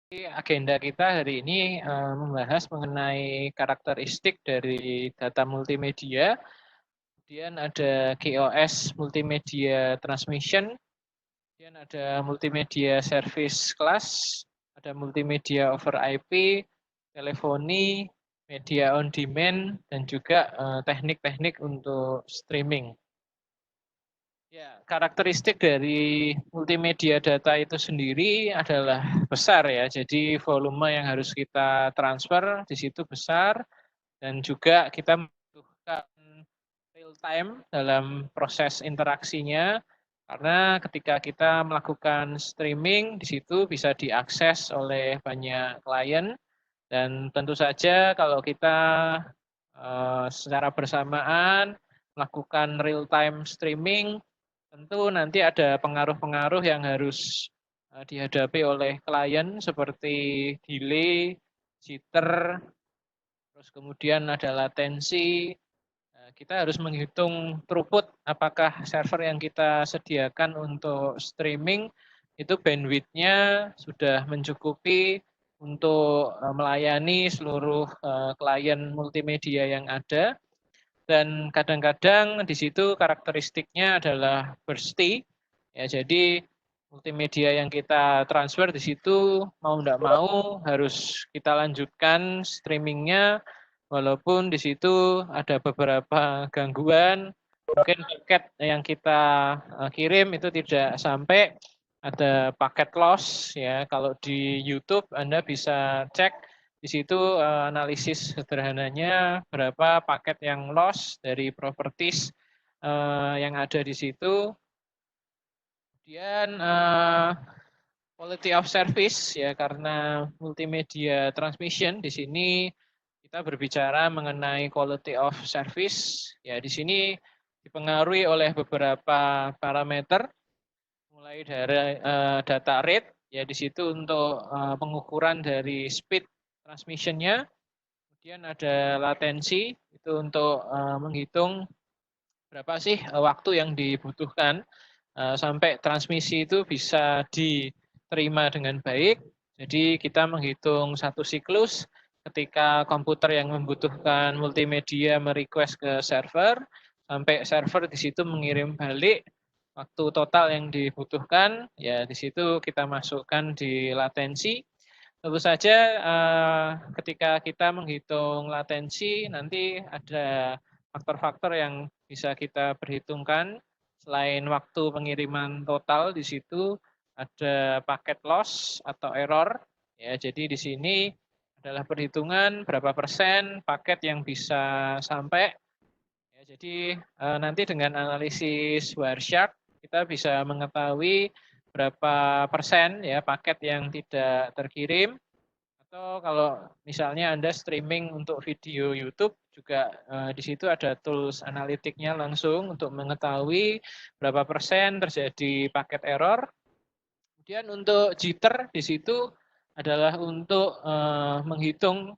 Agenda kita hari ini membahas mengenai karakteristik dari data multimedia. Kemudian ada QoS Multimedia Transmission, kemudian ada Multimedia Service Class, ada Multimedia over IP, teleponi, media on demand, dan juga teknik-teknik untuk streaming. Ya, karakteristik dari multimedia data itu sendiri adalah besar ya. Jadi volume yang harus kita transfer di situ besar dan juga kita membutuhkan real time dalam proses interaksinya karena ketika kita melakukan streaming di situ bisa diakses oleh banyak klien dan tentu saja kalau kita secara bersamaan melakukan real time streaming tentu nanti ada pengaruh-pengaruh yang harus dihadapi oleh klien seperti delay, jitter, terus kemudian ada latensi. Kita harus menghitung throughput apakah server yang kita sediakan untuk streaming itu bandwidth-nya sudah mencukupi untuk melayani seluruh klien multimedia yang ada. Dan kadang-kadang di situ karakteristiknya adalah bursty. Ya, jadi multimedia yang kita transfer di situ mau tidak mau harus kita lanjutkan streamingnya walaupun di situ ada beberapa gangguan. Mungkin paket yang kita kirim itu tidak sampai, ada paket loss ya. Kalau di YouTube Anda bisa cek di situ analisis sederhananya berapa paket yang loss dari properties yang ada di situ. Kemudian quality of service ya, karena multimedia transmission di sini kita berbicara mengenai quality of service. Ya, di sini dipengaruhi oleh beberapa parameter mulai dari data rate ya, di situ untuk pengukuran dari speed transmissionnya. Kemudian ada latensi, itu untuk menghitung berapa sih waktu yang dibutuhkan sampai transmisi itu bisa diterima dengan baik. Jadi kita menghitung satu siklus ketika komputer yang membutuhkan multimedia merequest ke server, sampai server di situ mengirim balik waktu total yang dibutuhkan, ya di situ kita masukkan di latensi. Tentu saja ketika kita menghitung latensi nanti ada faktor-faktor yang bisa kita perhitungkan. Selain waktu pengiriman total di situ ada paket loss atau error. Ya, jadi di sini adalah perhitungan berapa persen paket yang bisa sampai. Ya, jadi nanti dengan analisis Wireshark kita bisa mengetahui berapa persen ya paket yang tidak terkirim. Atau kalau misalnya Anda streaming untuk video YouTube juga di situ ada tools analitiknya langsung untuk mengetahui berapa persen terjadi paket error. Kemudian untuk jitter di situ adalah untuk menghitung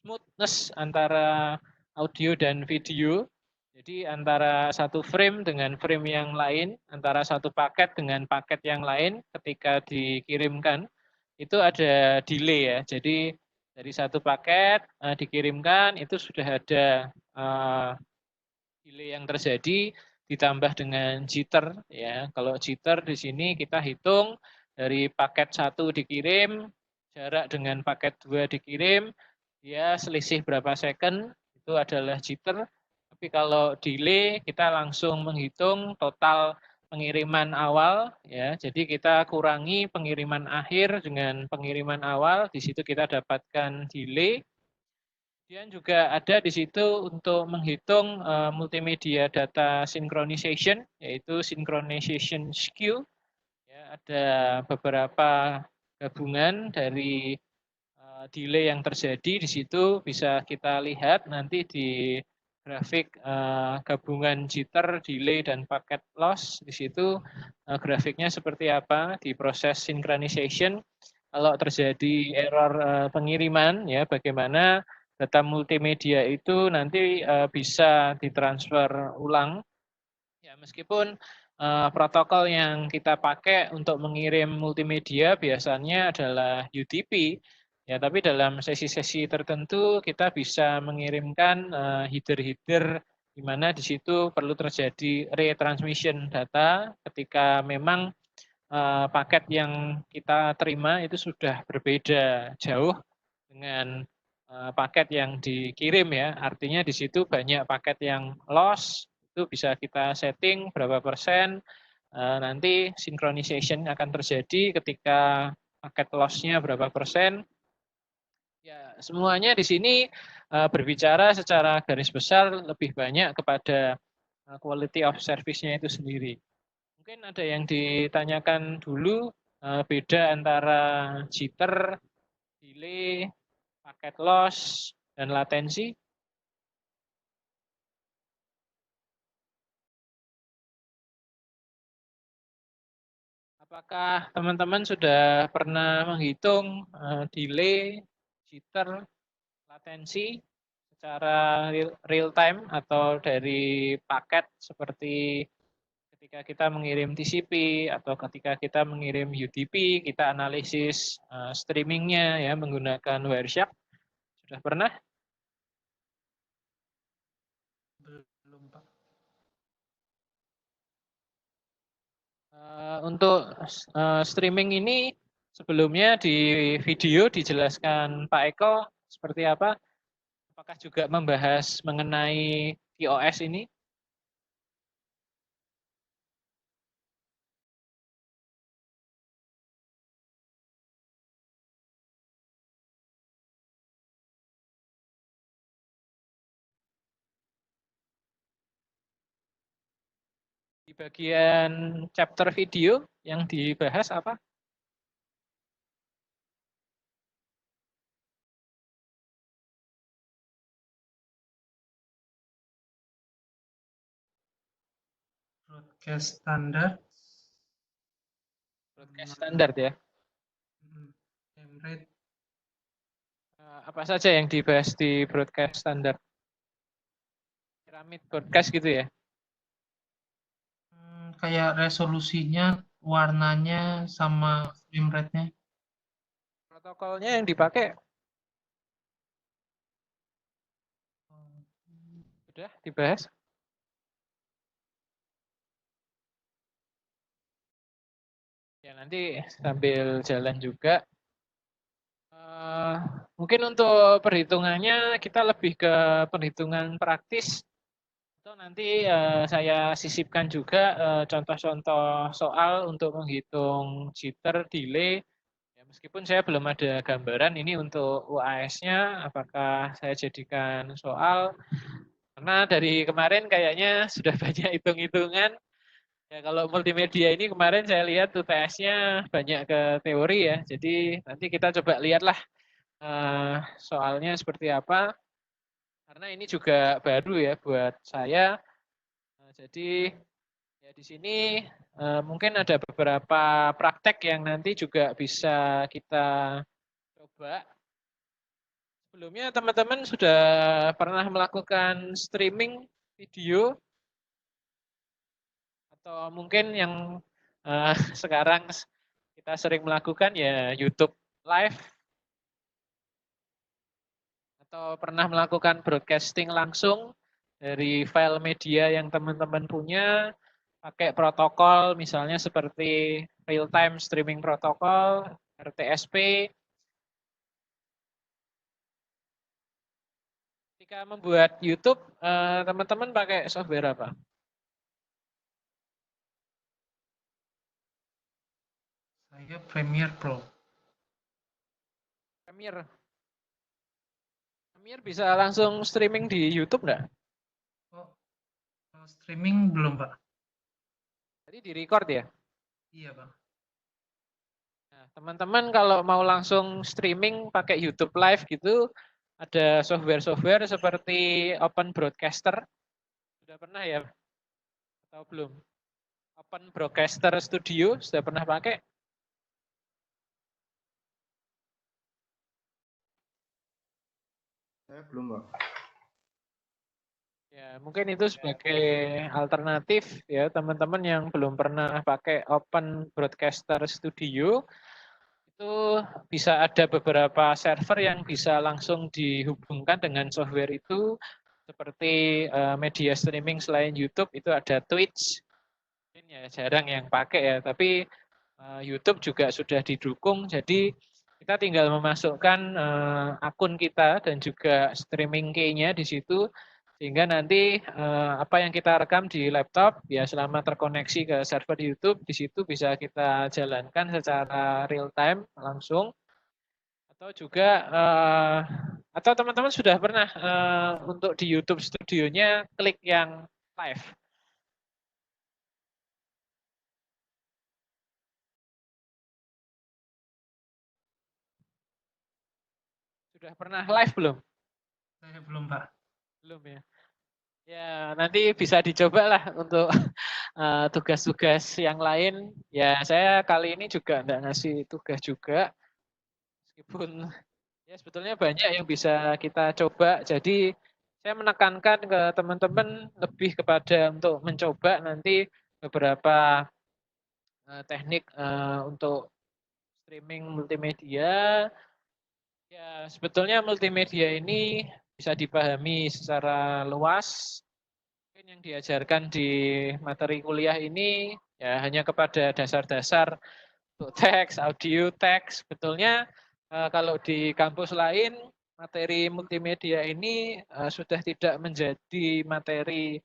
smoothness antara audio dan video. Jadi antara satu frame dengan frame yang lain, antara satu paket dengan paket yang lain ketika dikirimkan, itu ada delay ya. Jadi dari satu paket dikirimkan, itu sudah ada delay yang terjadi, ditambah dengan jitter ya. Kalau jitter di sini kita hitung dari paket 1 dikirim, jarak dengan paket 2 dikirim, ya selisih berapa second, itu adalah jitter. Tapi kalau delay kita langsung menghitung total pengiriman awal ya. Jadi kita kurangi pengiriman akhir dengan pengiriman awal, di situ kita dapatkan delay. Kemudian juga ada di situ untuk menghitung multimedia data synchronization, yaitu synchronization skew. Ya, ada beberapa gabungan dari delay yang terjadi di situ bisa kita lihat nanti di grafik gabungan jitter, delay, dan packet loss. Di situ grafiknya seperti apa di proses synchronization. Kalau terjadi error pengiriman, ya bagaimana data multimedia itu nanti bisa ditransfer ulang. Ya, meskipun protokol yang kita pakai untuk mengirim multimedia biasanya adalah UDP. Ya, tapi dalam sesi-sesi tertentu kita bisa mengirimkan header-header di mana di situ perlu terjadi retransmission data ketika memang paket yang kita terima itu sudah berbeda jauh dengan paket yang dikirim ya. Artinya di situ banyak paket yang loss, itu bisa kita setting berapa persen. Nanti synchronization akan terjadi ketika paket loss-nya berapa persen. Ya, semuanya di sini berbicara secara garis besar lebih banyak kepada quality of service-nya itu sendiri. Mungkin ada yang ditanyakan dulu beda antara jitter, delay, paket loss, dan latensi. Apakah teman-teman sudah pernah menghitung delay, jitter, latensi secara real time atau dari paket seperti ketika kita mengirim TCP atau ketika kita mengirim UDP, kita analisis streamingnya ya menggunakan Wireshark. Sudah pernah? Belum, Pak. Untuk streaming ini sebelumnya di video dijelaskan Pak Eko seperti apa? Apakah juga membahas mengenai TOS ini? Di bagian chapter video yang dibahas apa? Broadcast standar. Broadcast standar ya. Frame rate. Apa saja yang dibahas di broadcast standar? Piramid broadcast gitu ya? Kayak resolusinya, warnanya, sama frame rate-nya. Protokolnya yang dipakai sudah dibahas? Ya nanti sambil jalan juga. Mungkin untuk perhitungannya kita lebih ke perhitungan praktis. Atau nanti saya sisipkan juga contoh-contoh soal untuk menghitung jitter, delay. Ya, meskipun saya belum ada gambaran ini untuk UAS-nya, apakah saya jadikan soal. Karena dari kemarin kayaknya sudah banyak hitung-hitungan. Ya, kalau multimedia ini kemarin saya lihat UTS-nya banyak ke teori ya. Jadi nanti kita coba lihatlah soalnya seperti apa. Karena ini juga baru ya buat saya. Jadi ya di sini mungkin ada beberapa praktek yang nanti juga bisa kita coba. Sebelumnya teman-teman sudah pernah melakukan streaming video atau mungkin yang sekarang kita sering melakukan ya YouTube Live atau pernah melakukan broadcasting langsung dari file media yang teman-teman punya pakai protokol misalnya seperti real time streaming protocol, RTSP. Ketika membuat YouTube, teman-teman pakai software apa? Saya Premiere Pro. Premiere. Premiere bisa langsung streaming di YouTube nggak? Oh, streaming belum, Pak? Tadi di record ya? Iya, Pak. Nah, teman-teman kalau mau langsung streaming pakai YouTube Live gitu, ada software-software seperti Open Broadcaster. Sudah pernah ya? Atau belum? Open Broadcaster Studio, sudah pernah pakai? Saya belum, Pak. Ya, mungkin itu sebagai alternatif ya teman-teman yang belum pernah pakai Open Broadcaster Studio, itu bisa ada beberapa server yang bisa langsung dihubungkan dengan software itu, seperti media streaming selain YouTube itu ada Twitch. Mungkin ya jarang yang pakai ya, tapi YouTube juga sudah didukung, jadi kita tinggal memasukkan akun kita dan juga streaming key-nya di situ, sehingga nanti apa yang kita rekam di laptop ya selama terkoneksi ke server YouTube, di situ bisa kita jalankan secara real time langsung, atau juga atau teman-teman sudah pernah untuk di YouTube studionya klik yang live. Sudah pernah live belum? Saya belum, Pak. Belum ya. Ya, nanti bisa dicoba lah untuk tugas-tugas yang lain. Ya, saya kali ini juga enggak ngasih tugas juga, meskipun ya sebetulnya banyak yang bisa kita coba. Jadi saya menekankan ke teman-teman lebih kepada untuk mencoba nanti beberapa teknik untuk streaming multimedia. Ya, sebetulnya multimedia ini bisa dipahami secara luas. Mungkin yang diajarkan di materi kuliah ini ya hanya kepada dasar-dasar untuk teks, audio, teks. Sebetulnya kalau di kampus lain materi multimedia ini sudah tidak menjadi materi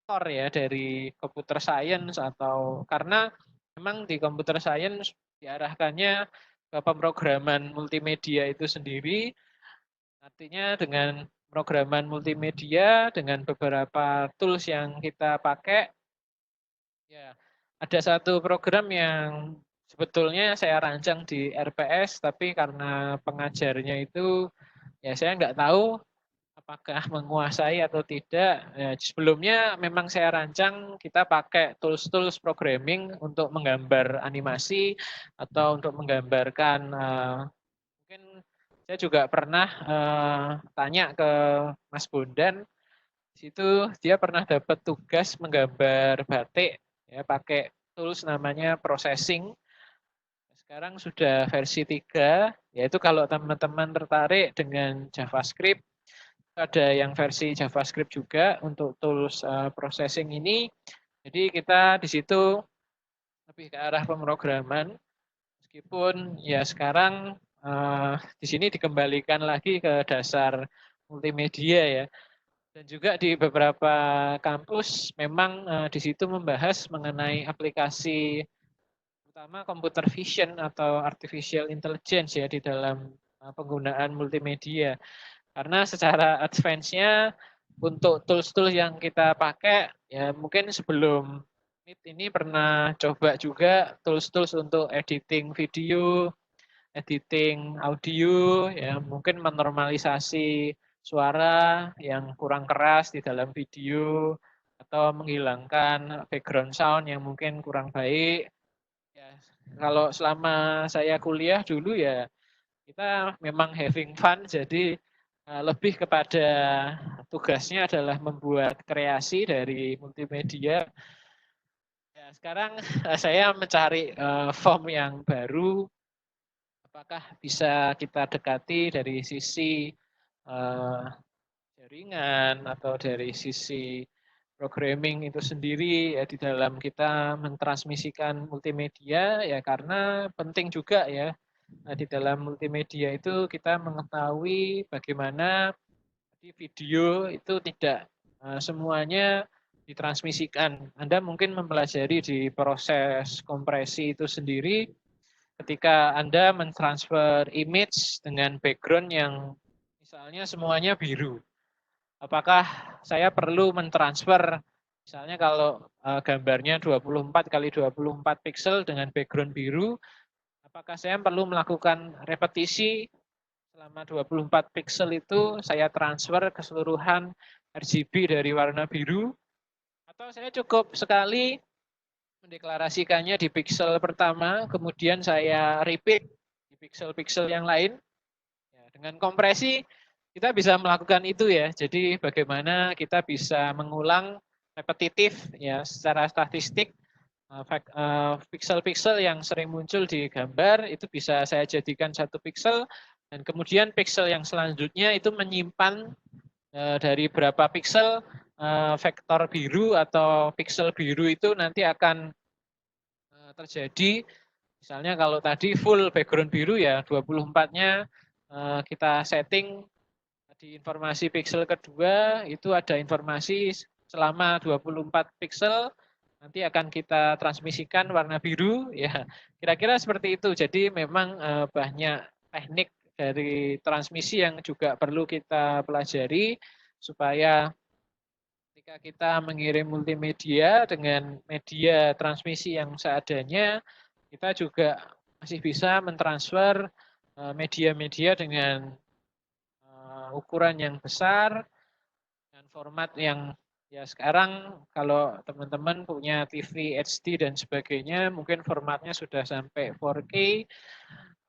core ya dari computer science, atau karena memang di computer science diarahkannya ke pemrograman multimedia itu sendiri. Artinya dengan pemrograman multimedia dengan beberapa tools yang kita pakai, ya ada satu program yang sebetulnya saya rancang di RPS, tapi karena pengajarnya itu ya saya nggak tahu apakah menguasai atau tidak. Ya, sebelumnya memang saya rancang kita pakai tools-tools programming untuk menggambar animasi atau untuk menggambarkan mungkin saya juga pernah tanya ke Mas Bondan, di situ dia pernah dapat tugas menggambar batik ya pakai tools namanya processing. Sekarang sudah versi 3, yaitu kalau teman-teman tertarik dengan JavaScript, ada yang versi JavaScript juga untuk tools processing ini. Jadi kita di situ lebih ke arah pemrograman, meskipun ya sekarang di sini dikembalikan lagi ke dasar multimedia ya. Dan juga di beberapa kampus memang di situ membahas mengenai aplikasi utama computer vision atau artificial intelligence ya di dalam penggunaan multimedia. Karena secara advance-nya untuk tools-tools yang kita pakai ya mungkin sebelum Meet ini pernah coba juga tools-tools untuk editing video, editing audio, ya mungkin menormalisasi suara yang kurang keras di dalam video, atau menghilangkan background sound yang mungkin kurang baik. Ya, kalau selama saya kuliah dulu ya kita memang having fun, jadi lebih kepada tugasnya adalah membuat kreasi dari multimedia. Ya, sekarang saya mencari form yang baru. Apakah bisa kita dekati dari sisi jaringan atau dari sisi programming itu sendiri ya di dalam kita mentransmisikan multimedia ya, karena penting juga ya di dalam multimedia itu kita mengetahui bagaimana di video itu tidak semuanya ditransmisikan. Anda mungkin mempelajari di proses kompresi itu sendiri ketika Anda mentransfer image dengan background yang misalnya semuanya biru. Apakah saya perlu mentransfer misalnya kalau gambarnya 24 kali 24 pixel dengan background biru, apakah saya perlu melakukan repetisi selama 24 pixel itu saya transfer keseluruhan RGB dari warna biru, atau saya cukup sekali mendeklarasikannya di pixel pertama, kemudian saya repeat di pixel-pixel yang lain. Ya, dengan kompresi kita bisa melakukan itu ya. Jadi bagaimana kita bisa mengulang repetitif ya secara statistik pixel-pixel yang sering muncul di gambar itu bisa saya jadikan satu pixel dan kemudian pixel yang selanjutnya itu menyimpan dari berapa pixel vektor biru atau pixel biru itu nanti akan terjadi. Misalnya kalau tadi full background biru ya 24-nya kita setting di informasi pixel kedua itu ada informasi selama 24 pixel nanti akan kita transmisikan warna biru ya. Kira-kira seperti itu. Jadi memang banyak teknik dari transmisi yang juga perlu kita pelajari supaya ketika kita mengirim multimedia dengan media transmisi yang seadanya, kita juga masih bisa mentransfer media-media dengan ukuran yang besar dan format yang ya sekarang kalau teman-teman punya TV HD dan sebagainya mungkin formatnya sudah sampai 4K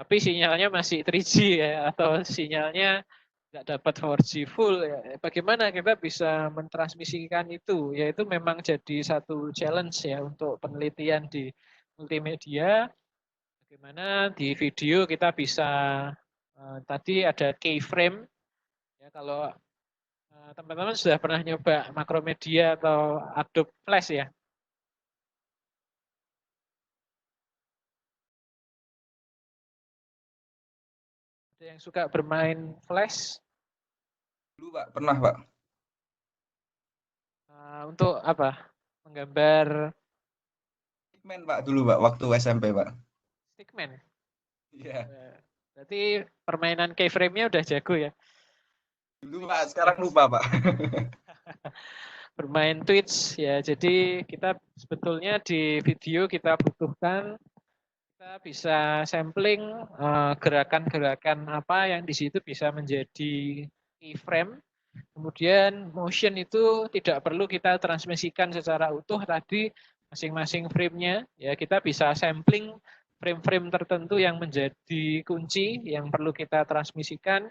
tapi sinyalnya masih 3G ya atau sinyalnya nggak dapat 4G full ya. Bagaimana kita bisa mentransmisikan itu? Yaitu memang jadi satu challenge ya untuk penelitian di multimedia. Bagaimana di video kita bisa tadi ada keyframe ya kalau teman-teman sudah pernah nyoba Macromedia atau Adobe Flash ya? Ada yang suka bermain Flash? Dulu Pak, pernah Pak. Untuk apa? Menggambar Stickman Pak dulu Pak, waktu SMP Pak. stickman. Iya. Berarti permainan keyframe-nya udah jago ya? Dulu Pak, sekarang lupa Pak. Bermain Twitch ya. Jadi kita sebetulnya di video kita butuhkan kita bisa sampling gerakan-gerakan apa yang di situ bisa menjadi keyframe. Kemudian motion itu tidak perlu kita transmisikan secara utuh tadi masing-masing frame-nya ya kita bisa sampling frame-frame tertentu yang menjadi kunci yang perlu kita transmisikan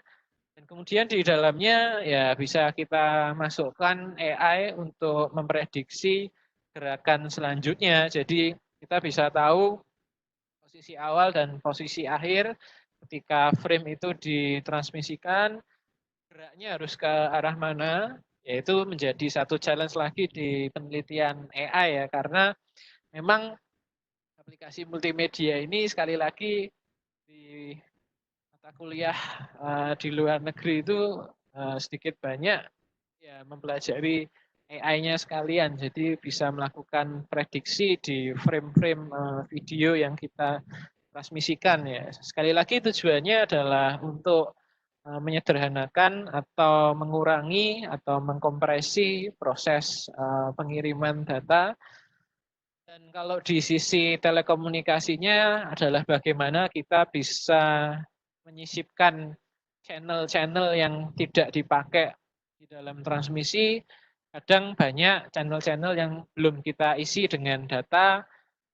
dan kemudian di dalamnya ya bisa kita masukkan AI untuk memprediksi gerakan selanjutnya. Jadi kita bisa tahu posisi awal dan posisi akhir ketika frame itu ditransmisikan geraknya harus ke arah mana, yaitu menjadi satu challenge lagi di penelitian AI ya, karena memang aplikasi multimedia ini sekali lagi di mata kuliah di luar negeri itu sedikit banyak ya mempelajari AI-nya sekalian, jadi bisa melakukan prediksi di frame-frame video yang kita transmisikan ya. Sekali lagi tujuannya adalah untuk menyederhanakan atau mengurangi atau mengkompresi proses pengiriman data. Dan kalau di sisi telekomunikasinya adalah bagaimana kita bisa menyisipkan channel-channel yang tidak dipakai di dalam transmisi. Kadang banyak channel-channel yang belum kita isi dengan data.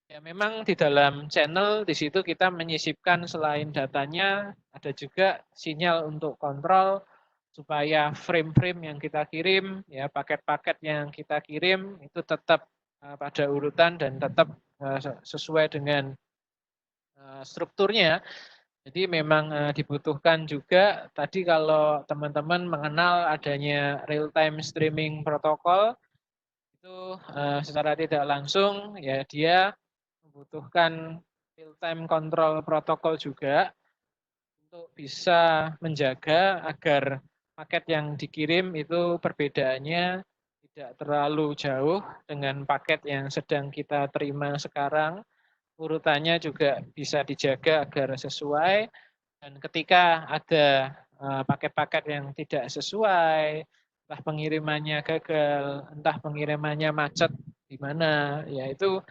Ya memang di dalam channel di situ kita menyisipkan selain datanya ada juga sinyal untuk kontrol supaya frame-frame yang kita kirim ya paket-paket yang kita kirim itu tetap pada urutan dan tetap sesuai dengan strukturnya. Jadi memang dibutuhkan juga tadi kalau teman-teman mengenal adanya real time streaming protocol itu secara tidak langsung ya dia membutuhkan real time control protokol juga untuk bisa menjaga agar paket yang dikirim itu perbedaannya tidak terlalu jauh dengan paket yang sedang kita terima sekarang. Urutannya juga bisa dijaga agar sesuai dan ketika ada paket-paket yang tidak sesuai, entah pengirimannya gagal, entah pengirimannya macet di mana, ya itu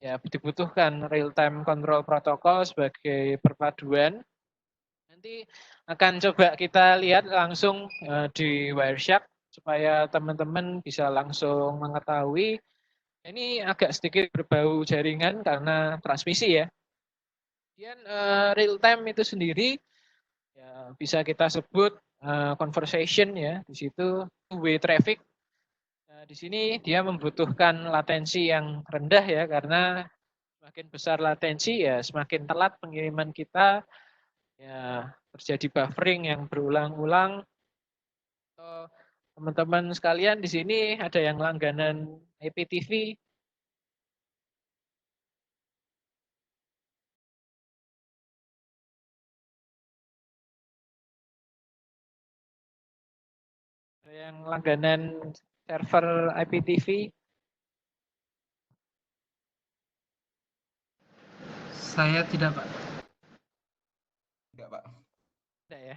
ya dibutuhkan real time control protocol sebagai perpaduan. Nanti akan coba kita lihat langsung di Wireshark supaya teman-teman bisa langsung mengetahui. Ini agak sedikit berbau jaringan karena transmisi ya. Kemudian real time itu sendiri ya bisa kita sebut conversation ya. Di situ two-way traffic. Nah, di sini dia membutuhkan latensi yang rendah ya, karena semakin besar latensi ya semakin telat pengiriman kita, ya terjadi buffering yang berulang-ulang. Teman-teman sekalian di sini ada yang langganan IPTV. Ada yang langganan server IPTV. Saya tidak, Pak. Enggak, Pak. Tidak ya.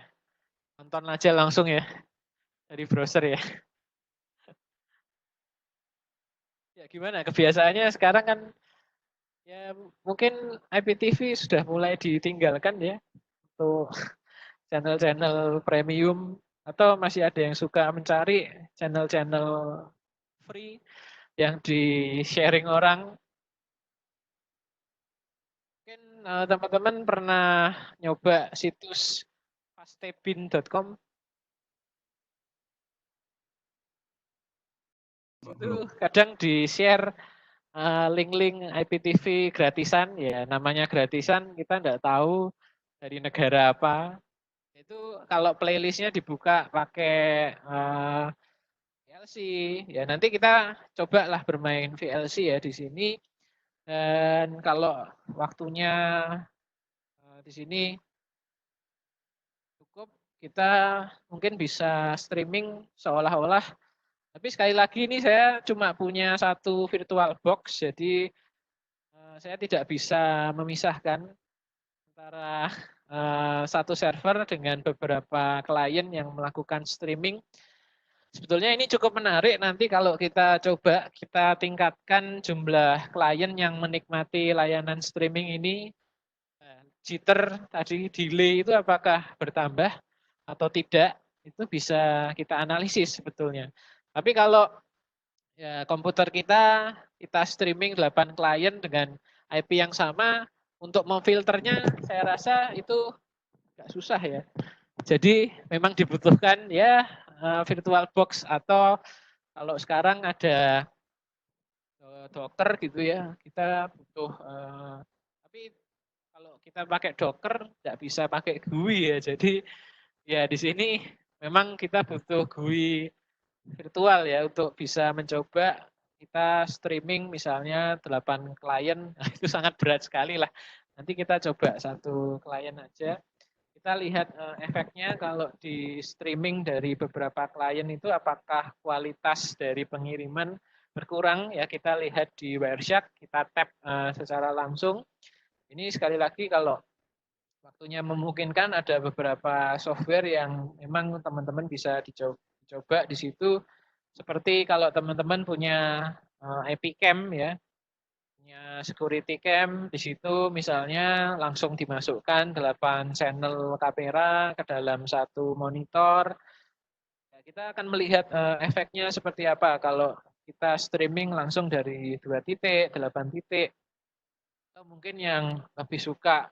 Nonton aja langsung ya dari browser ya. Ya gimana kebiasaannya sekarang kan ya mungkin IPTV sudah mulai ditinggalkan ya untuk channel-channel premium, atau masih ada yang suka mencari channel-channel free yang di sharing orang. Mungkin teman-teman pernah nyoba situs fastebin.com. Itu kadang di-share link-link IPTV gratisan, ya namanya gratisan, kita nggak tahu dari negara apa. Itu kalau playlistnya dibuka pakai VLC, ya nanti kita cobalah bermain VLC ya di sini. Dan kalau waktunya di sini cukup, kita mungkin bisa streaming seolah-olah. Tapi sekali lagi ini saya cuma punya satu virtual box, jadi saya tidak bisa memisahkan antara satu server dengan beberapa klien yang melakukan streaming. Sebetulnya ini cukup menarik nanti kalau kita coba kita tingkatkan jumlah klien yang menikmati layanan streaming ini. Jitter tadi, delay itu apakah bertambah atau tidak, itu bisa kita analisis sebetulnya. Tapi kalau ya, komputer kita streaming 8 klien dengan IP yang sama, untuk memfilternya saya rasa itu nggak susah ya. Jadi memang dibutuhkan ya virtual box, atau kalau sekarang ada Docker gitu ya, kita butuh tapi kalau kita pakai Docker nggak bisa pakai GUI ya. Jadi ya di sini memang kita butuh GUI virtual ya untuk bisa mencoba kita streaming misalnya 8 klien. Nah, itu sangat berat sekali lah. Nanti kita coba satu klien aja. Kita lihat efeknya kalau di streaming dari beberapa klien itu apakah kualitas dari pengiriman berkurang ya. Kita lihat di Wireshark, kita tap secara langsung. Ini sekali lagi kalau waktunya memungkinkan ada beberapa software yang memang teman-teman bisa dicoba di situ. Seperti kalau teman-teman punya IP Cam ya, punya security cam, di situ misalnya langsung dimasukkan 8 channel kamera ke dalam satu monitor. Ya, kita akan melihat efeknya seperti apa kalau kita streaming langsung dari 2 titik, 8 titik. Atau mungkin yang lebih suka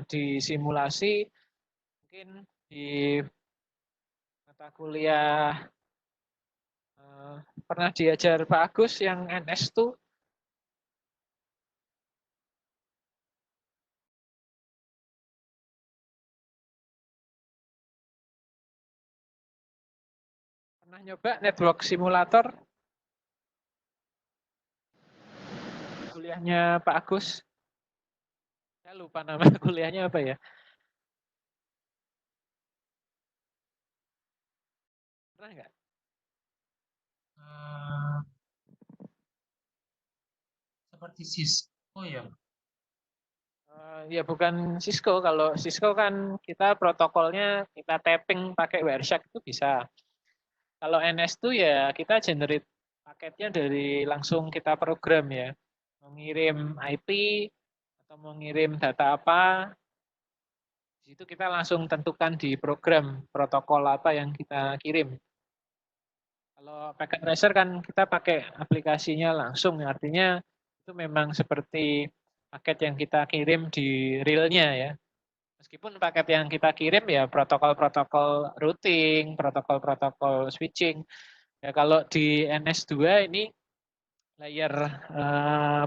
di simulasi, mungkin di mata kuliah pernah diajar Pak Agus yang NS2. Pernah nyoba network simulator? Kuliahnya Pak Agus. Saya lupa nama kuliahnya apa ya. Pernah nggak? Seperti Cisco ya. Ya bukan Cisco. Kalau Cisco kan kita protokolnya kita tapping pakai Wireshark itu bisa. Kalau NS2 ya kita generate paketnya dari langsung kita program ya. Mengirim IP atau mengirim data apa, di situ kita langsung tentukan di program protokol apa yang kita kirim. Kalau packet tracer kan kita pakai aplikasinya langsung, artinya itu memang seperti paket yang kita kirim di realnya ya. Meskipun paket yang kita kirim ya protokol-protokol routing, protokol-protokol switching. Ya kalau di NS2 ini layer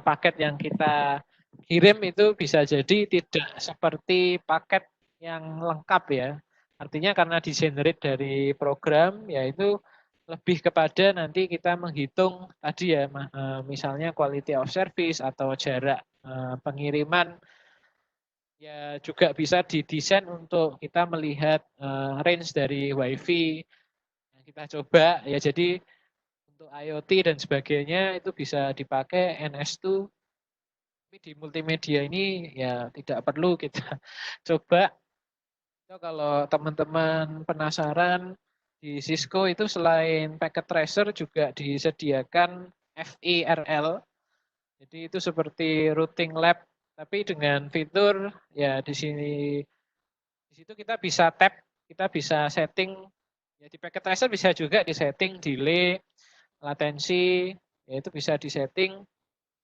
paket yang kita kirim itu bisa jadi tidak seperti paket yang lengkap ya. Artinya karena di-generate dari program, yaitu lebih kepada nanti kita menghitung tadi ya, misalnya quality of service atau jarak pengiriman. Ya juga bisa didesain untuk kita melihat range dari WiFi yang kita coba. Ya jadi untuk IoT dan sebagainya itu bisa dipakai NS2. Tapi di multimedia ini ya tidak perlu kita coba. So, kalau teman-teman penasaran, di Cisco itu selain packet tracer juga disediakan FIRL. Jadi itu seperti routing lab, tapi dengan fitur ya di situ kita bisa tap, kita bisa setting ya di packet tracer bisa juga disetting delay, latensi, ya itu bisa disetting.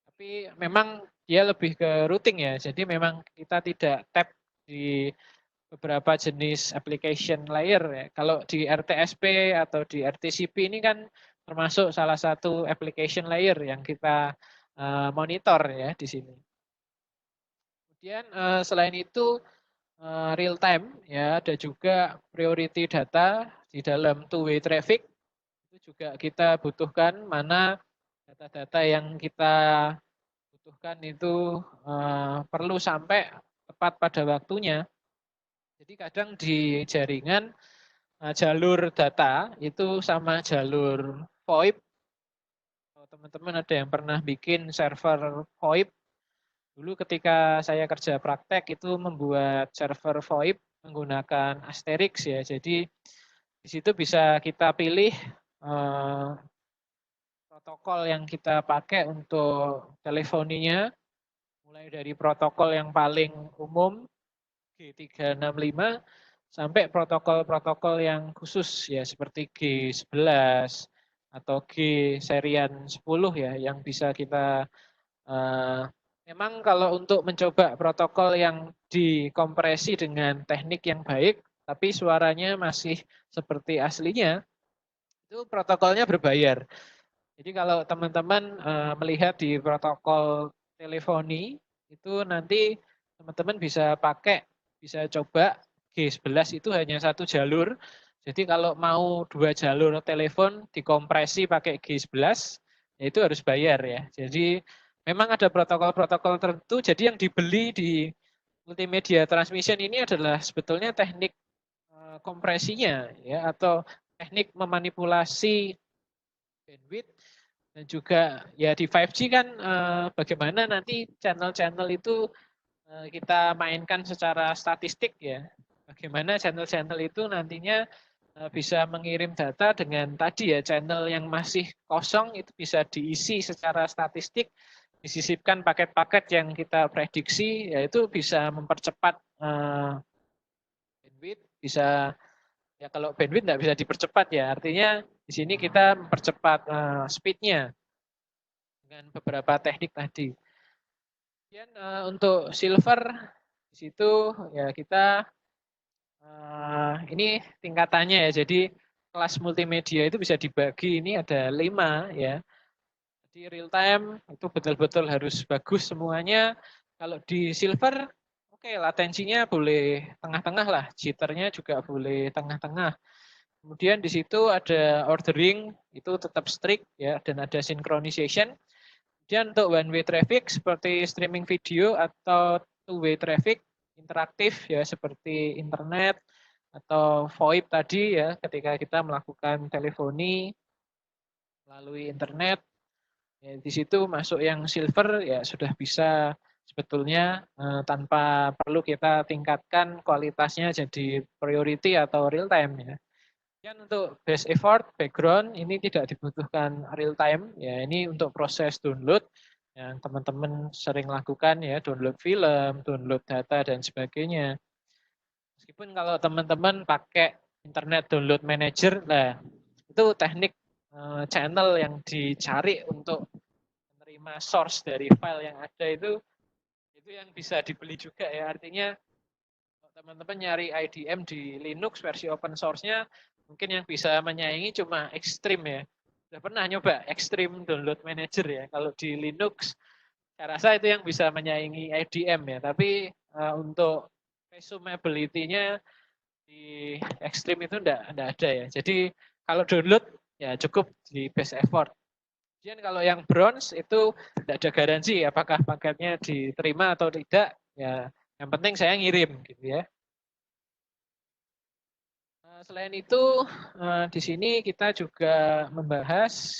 Tapi memang dia lebih ke routing ya. Jadi memang kita tidak tap di beberapa jenis application layer ya. Kalau di RTSP atau di RTCP ini kan termasuk salah satu application layer yang kita monitor ya di sini. Kemudian selain itu real time ya ada juga priority data di dalam two-way traffic. Itu juga kita butuhkan mana data-data yang kita butuhkan itu perlu sampai tepat pada waktunya. Jadi kadang di jaringan jalur data itu sama jalur VoIP. Kalau teman-teman ada yang pernah bikin server VoIP, dulu ketika saya kerja praktek itu membuat server VoIP menggunakan Asterix ya. Jadi di situ bisa kita pilih protokol yang kita pakai untuk telefoninya, mulai dari protokol yang paling umum G365 sampai protokol-protokol yang khusus ya seperti G11 atau G serian 10 ya yang bisa kita memang kalau untuk mencoba protokol yang dikompresi dengan teknik yang baik tapi suaranya masih seperti aslinya itu protokolnya berbayar. Jadi kalau teman-teman melihat di protokol teleponi itu nanti teman-teman bisa pakai, bisa coba G11 itu hanya satu jalur. Jadi kalau mau 2 jalur telepon dikompresi pakai G11 ya itu harus bayar ya. Jadi memang ada protokol-protokol tertentu. Jadi yang dibeli di multimedia transmission ini adalah sebetulnya teknik kompresinya ya atau teknik memanipulasi bandwidth dan juga ya di 5G kan bagaimana nanti channel-channel itu kita mainkan secara statistik ya. Bagaimana channel-channel itu nantinya bisa mengirim data dengan tadi ya channel yang masih kosong itu bisa diisi secara statistik, disisipkan paket-paket yang kita prediksi yaitu bisa mempercepat bandwidth, bisa ya kalau bandwidth nggak bisa dipercepat ya artinya di sini kita mempercepat speednya dengan beberapa teknik tadi. Kemudian untuk silver di situ ya kita ini tingkatannya ya. Jadi kelas multimedia itu bisa dibagi ini ada 5 ya. Jadi real time itu betul-betul harus bagus semuanya. Kalau di silver oke latensinya boleh tengah-tengah lah, jitternya juga boleh tengah-tengah. Kemudian di situ ada ordering itu tetap strict ya dan ada synchronization. Kemudian untuk one way traffic seperti streaming video atau two way traffic interaktif ya seperti internet atau VoIP tadi ya ketika kita melakukan teleponi melalui internet ya, di situ masuk yang silver ya sudah bisa sebetulnya tanpa perlu kita tingkatkan kualitasnya jadi priority atau real time ya. Dan untuk base effort background ini tidak dibutuhkan real time ya ini untuk proses download yang teman-teman sering lakukan ya download film, download data dan sebagainya. Meskipun kalau teman-teman pakai internet download manager lah itu teknik channel yang dicari untuk menerima source dari file yang ada itu yang bisa dibeli juga ya artinya teman-teman nyari IDM di Linux versi open source-nya, mungkin yang bisa menyaingi cuma Extreme ya. Sudah pernah nyoba Extreme Download Manager ya. Kalau di Linux, saya rasa itu yang bisa menyaingi IDM ya. Tapi untuk resumability-nya di Extreme itu enggak ada ya. Jadi kalau download ya cukup di base effort. Kemudian kalau yang bronze itu tidak ada garansi apakah paketnya diterima atau tidak. Ya, yang penting saya ngirim gitu ya. Selain itu, di sini kita juga membahas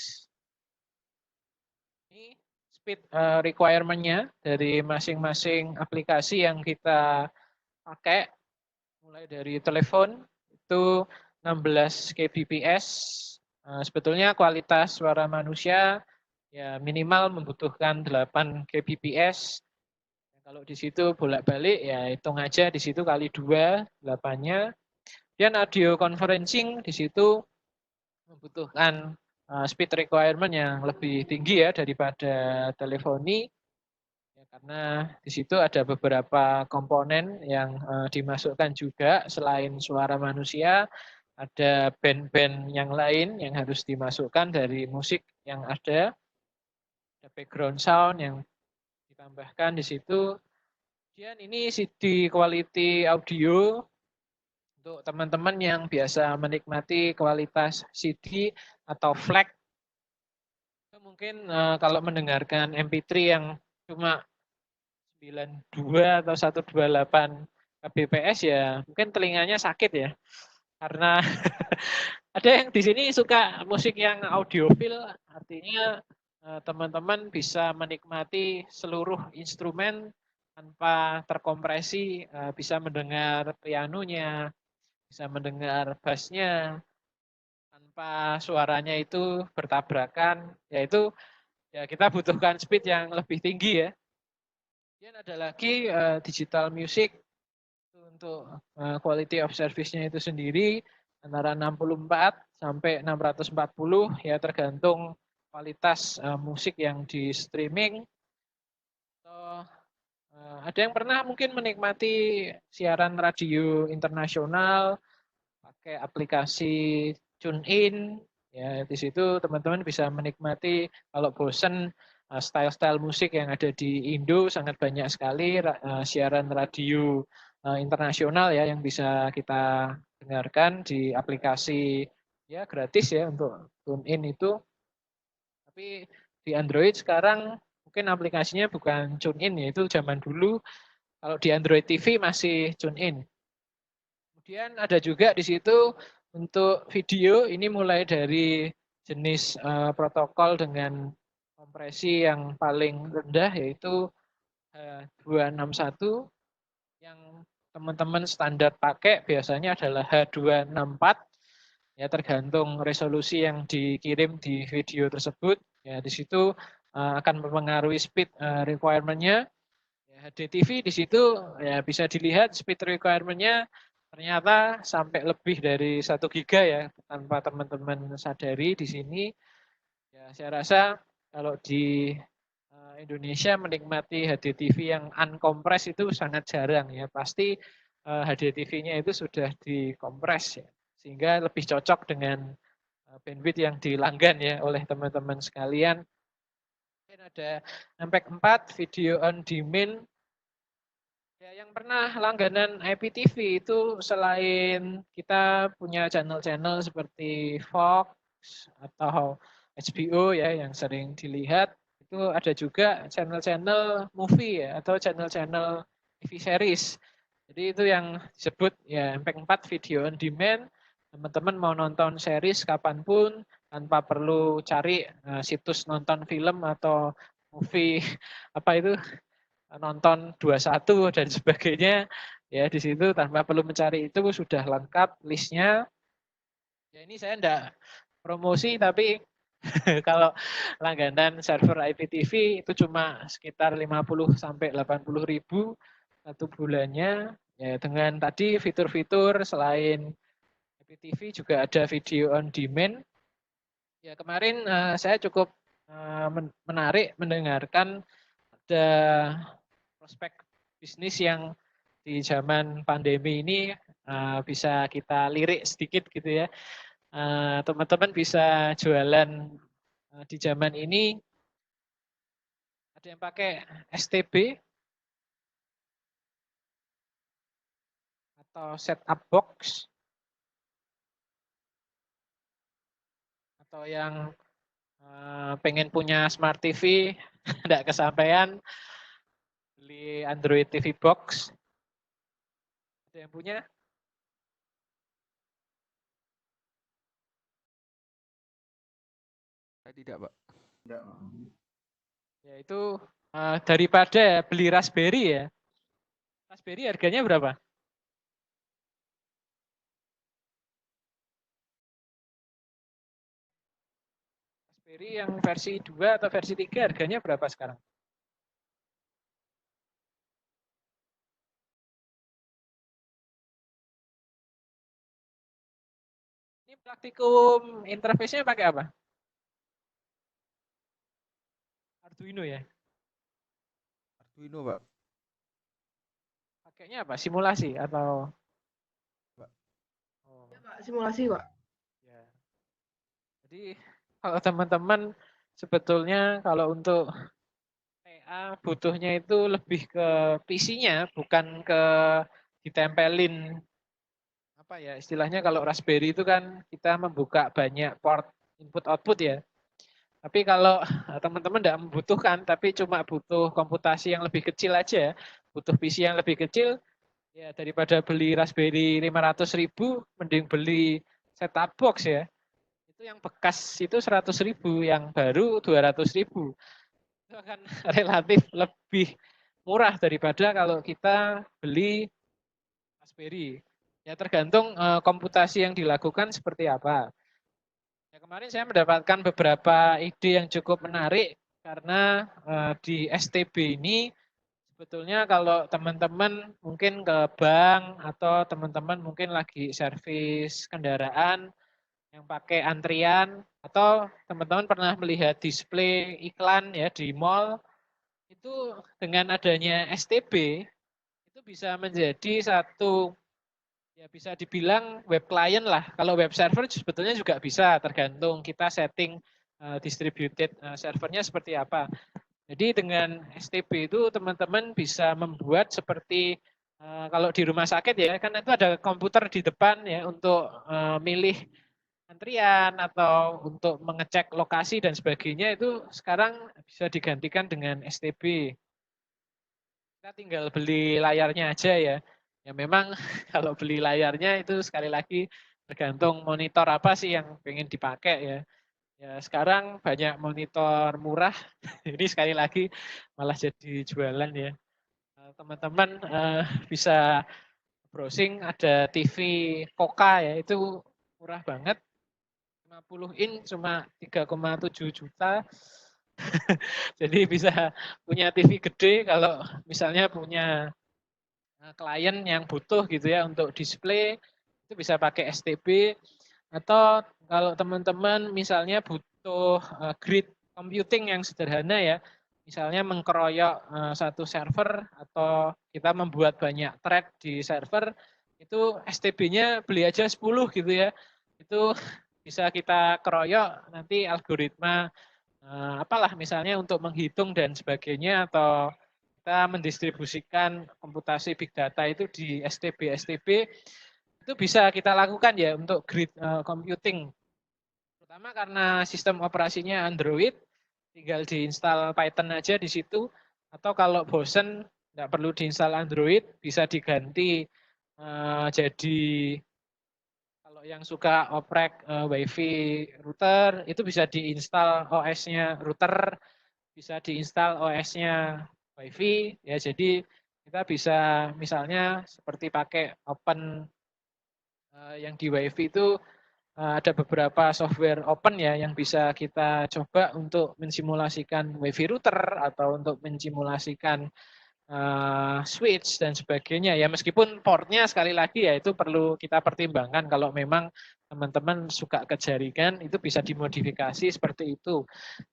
ini speed requirement-nya dari masing-masing aplikasi yang kita pakai, mulai dari telepon itu 16 kbps. Sebetulnya kualitas suara manusia ya minimal membutuhkan 8 kbps. Kalau di situ bolak-balik ya hitung aja di situ kali 2 8-nya. Dan audio conferencing di situ membutuhkan speed requirement yang lebih tinggi ya daripada teleponi. Ya, karena di situ ada beberapa komponen yang dimasukkan juga selain suara manusia, ada band-band yang lain yang harus dimasukkan dari musik yang ada background sound yang ditambahkan di situ. Kemudian ini CD quality audio untuk teman-teman yang biasa menikmati kualitas CD atau FLAC. Mungkin kalau mendengarkan MP3 yang cuma 92 atau 128 kbps ya mungkin telinganya sakit ya. Karena ada yang di sini suka musik yang audiofil, artinya teman-teman bisa menikmati seluruh instrumen tanpa terkompresi, bisa mendengar pianonya, bisa mendengar bassnya tanpa suaranya itu bertabrakan, yaitu ya kita butuhkan speed yang lebih tinggi ya. Kemudian ada lagi digital music untuk quality of service-nya itu sendiri antara 64 sampai 640 ya tergantung kualitas musik yang di streaming. Atau ada yang pernah mungkin menikmati siaran radio internasional pakai aplikasi TuneIn ya di situ teman-teman bisa menikmati kalau bosen style-style musik yang ada di Indo sangat banyak sekali siaran radio internasional ya yang bisa kita dengarkan di aplikasi ya gratis ya untuk TuneIn itu. Tapi di Android sekarang mungkin aplikasinya bukan TuneIn ya itu zaman dulu. Kalau di Android TV masih TuneIn. Kemudian ada juga di situ untuk video ini mulai dari jenis protokol dengan kompresi yang paling rendah yaitu 261 yang teman-teman standar pakai biasanya adalah H264 ya tergantung resolusi yang dikirim di video tersebut ya di situ akan mempengaruhi speed requirement-nya. Ya, HDTV di situ ya bisa dilihat speed requirement-nya ternyata sampai lebih dari 1 giga ya tanpa teman-teman sadari di sini. Ya, saya rasa kalau di Indonesia menikmati HDTV yang unkompres itu sangat jarang ya. Pasti HDTV-nya itu sudah dikompres ya. Sehingga lebih cocok dengan bandwidth yang dilanggan ya oleh teman-teman sekalian. Mungkin ada MP4 video on demand. Ya, yang pernah langganan IPTV itu selain kita punya channel-channel seperti Fox atau HBO ya yang sering dilihat, itu ada juga channel-channel movie ya atau channel-channel TV series. Jadi itu yang disebut ya MP4 video on demand. Teman-teman mau nonton series kapanpun tanpa perlu cari situs nonton film atau movie apa itu nonton 21 dan sebagainya ya di situ tanpa perlu mencari itu sudah lengkap listnya. Ya ini saya enggak promosi tapi kalau langganan server IPTV itu cuma sekitar 50 sampai 80 ribu satu bulannya. Ya dengan tadi fitur-fitur selain IPTV juga ada video on demand. Ya kemarin saya cukup menarik mendengarkan ada prospek bisnis yang di zaman pandemi ini bisa kita lirik sedikit gitu ya. Teman-teman bisa jualan di zaman ini. Ada yang pakai STB atau setup box, atau yang pengen punya smart TV, tidak kesampaian, beli Android TV box. Ada yang punya? Saya tidak, Pak. Tidak. Ya itu daripada beli Raspberry ya. Raspberry harganya berapa? Raspberry yang versi 2 atau versi 3 harganya berapa sekarang? Ini praktikum interface-nya pakai apa? Arduino ya? Arduino, Pak. Pakainya apa? Simulasi atau? Pak. Oh. Ya, Pak, simulasi, Pak. Ya. Jadi kalau teman-teman sebetulnya kalau untuk TA butuhnya itu lebih ke PC-nya, bukan ke ditempelin apa ya istilahnya. Kalau Raspberry itu kan kita membuka banyak port input output ya. Tapi kalau teman-teman tidak membutuhkan, tapi cuma butuh komputasi yang lebih kecil aja, butuh PC yang lebih kecil, ya daripada beli Raspberry 500.000, mending beli set-top box ya. Itu yang bekas itu 100.000, yang baru 200.000. Itu akan relatif lebih murah daripada kalau kita beli Raspberry. Ya tergantung komputasi yang dilakukan seperti apa. Ya, kemarin saya mendapatkan beberapa ide yang cukup menarik karena di STB ini sebetulnya kalau teman-teman mungkin ke bank atau teman-teman mungkin lagi servis kendaraan yang pakai antrian, atau teman-teman pernah melihat display iklan ya di mall, itu dengan adanya STB itu bisa menjadi satu, ya bisa dibilang web client lah. Kalau web server sebetulnya juga bisa, tergantung kita setting distributed servernya seperti apa. Jadi dengan STB itu teman-teman bisa membuat seperti kalau di rumah sakit ya, kan itu ada komputer di depan ya untuk milih antrian atau untuk mengecek lokasi dan sebagainya, itu sekarang bisa digantikan dengan STB. Kita tinggal beli layarnya aja ya. Ya memang kalau beli layarnya itu sekali lagi tergantung monitor apa sih yang pengen dipakai ya. Ya sekarang banyak monitor murah, ini sekali lagi malah jadi jualan ya. Teman-teman bisa browsing, ada TV Koka ya, itu murah banget. 50 in cuma 3,7 juta. Jadi bisa punya TV gede kalau misalnya punya klien yang butuh gitu ya untuk display, itu bisa pakai STB. Atau kalau teman-teman misalnya butuh grid computing yang sederhana ya, misalnya mengkeroyok satu server atau kita membuat banyak thread di server, itu STB-nya beli aja 10 gitu ya. Itu bisa kita keroyok, nanti algoritma apalah misalnya untuk menghitung dan sebagainya, atau kita mendistribusikan komputasi big data itu di STB itu bisa kita lakukan ya untuk grid computing. Terutama karena sistem operasinya Android, tinggal diinstal Python aja di situ, atau kalau bosen nggak perlu diinstal Android, bisa diganti jadi kalau yang suka oprek WiFi router, itu bisa diinstal OS-nya router, bisa diinstal OS-nya WiFi. Ya, jadi kita bisa misalnya seperti pakai open yang di WiFi itu ada beberapa software open ya yang bisa kita coba untuk mensimulasikan WiFi router atau untuk mensimulasikan switch dan sebagainya ya, meskipun portnya sekali lagi ya itu perlu kita pertimbangkan. Kalau memang teman-teman suka ke jaringan, itu bisa dimodifikasi seperti itu.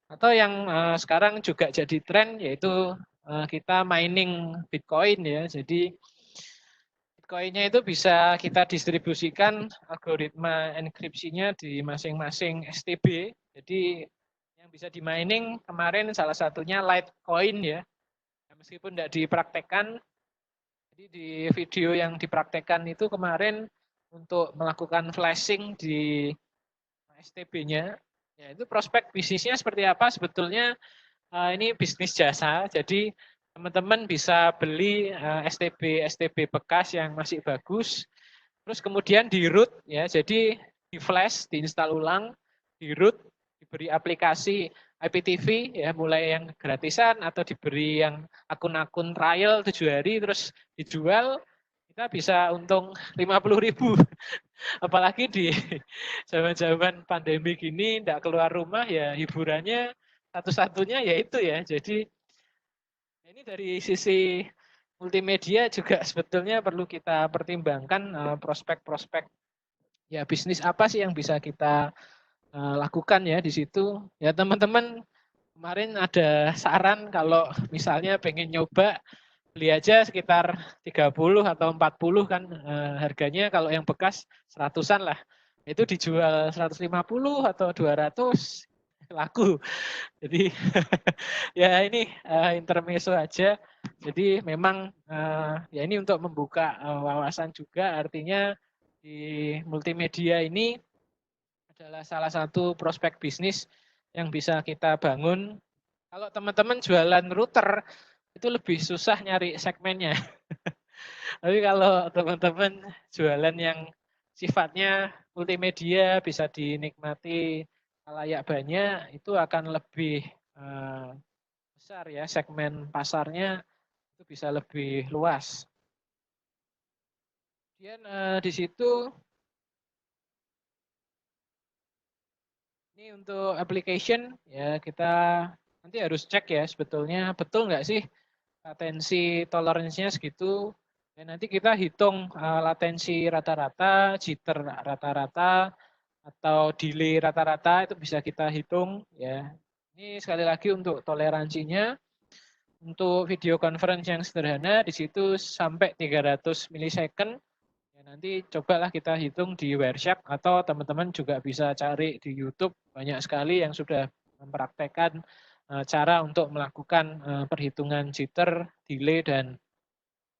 Atau yang sekarang juga jadi tren yaitu kita mining Bitcoin ya. Jadi Bitcoin-nya itu bisa kita distribusikan algoritma enkripsinya di masing-masing STB. Jadi yang bisa di-mining kemarin salah satunya Litecoin ya. Meskipun tidak dipraktekkan, jadi di video yang dipraktekkan itu kemarin untuk melakukan flashing di STB-nya, ya itu prospek bisnisnya seperti apa? Sebetulnya ini bisnis jasa, jadi teman-teman bisa beli STB bekas yang masih bagus, terus kemudian di root ya, jadi di flash, diinstal ulang, di root, diberi aplikasi IPTV ya, mulai yang gratisan atau diberi yang akun-akun trial 7 hari terus dijual, kita bisa untung 50.000. Apalagi di zaman-zaman pandemi gini, tidak keluar rumah ya hiburannya satu-satunya ya itu ya. Jadi ini dari sisi multimedia juga sebetulnya perlu kita pertimbangkan prospek-prospek ya bisnis apa sih yang bisa kita lakukan ya di situ. Ya teman-teman kemarin ada saran kalau misalnya pengen nyoba beli aja sekitar 30 atau 40 kan harganya, kalau yang bekas 100-an lah. Itu dijual 150 atau 200 laku. Jadi ya ini intermezzo aja. Jadi memang ya ini untuk membuka wawasan juga, artinya di multimedia ini adalah salah satu prospek bisnis yang bisa kita bangun. Kalau teman-teman jualan router itu lebih susah nyari segmennya. Tapi kalau teman-teman jualan yang sifatnya multimedia bisa dinikmati layak banyak, itu akan lebih besar ya, segmen pasarnya itu bisa lebih luas. Kemudian di situ ini untuk application ya, kita nanti harus cek ya sebetulnya betul nggak sih latensi toleransinya segitu. Dan nanti kita hitung latensi rata-rata, jitter rata-rata, atau delay rata-rata itu bisa kita hitung ya. Ini sekali lagi untuk toleransinya. Untuk video conference yang sederhana di situ sampai 300 milisecond. Ya, nanti cobalah kita hitung di Wireshark atau teman-teman juga bisa cari di YouTube, banyak sekali yang sudah mempraktekkan cara untuk melakukan perhitungan jitter, delay dan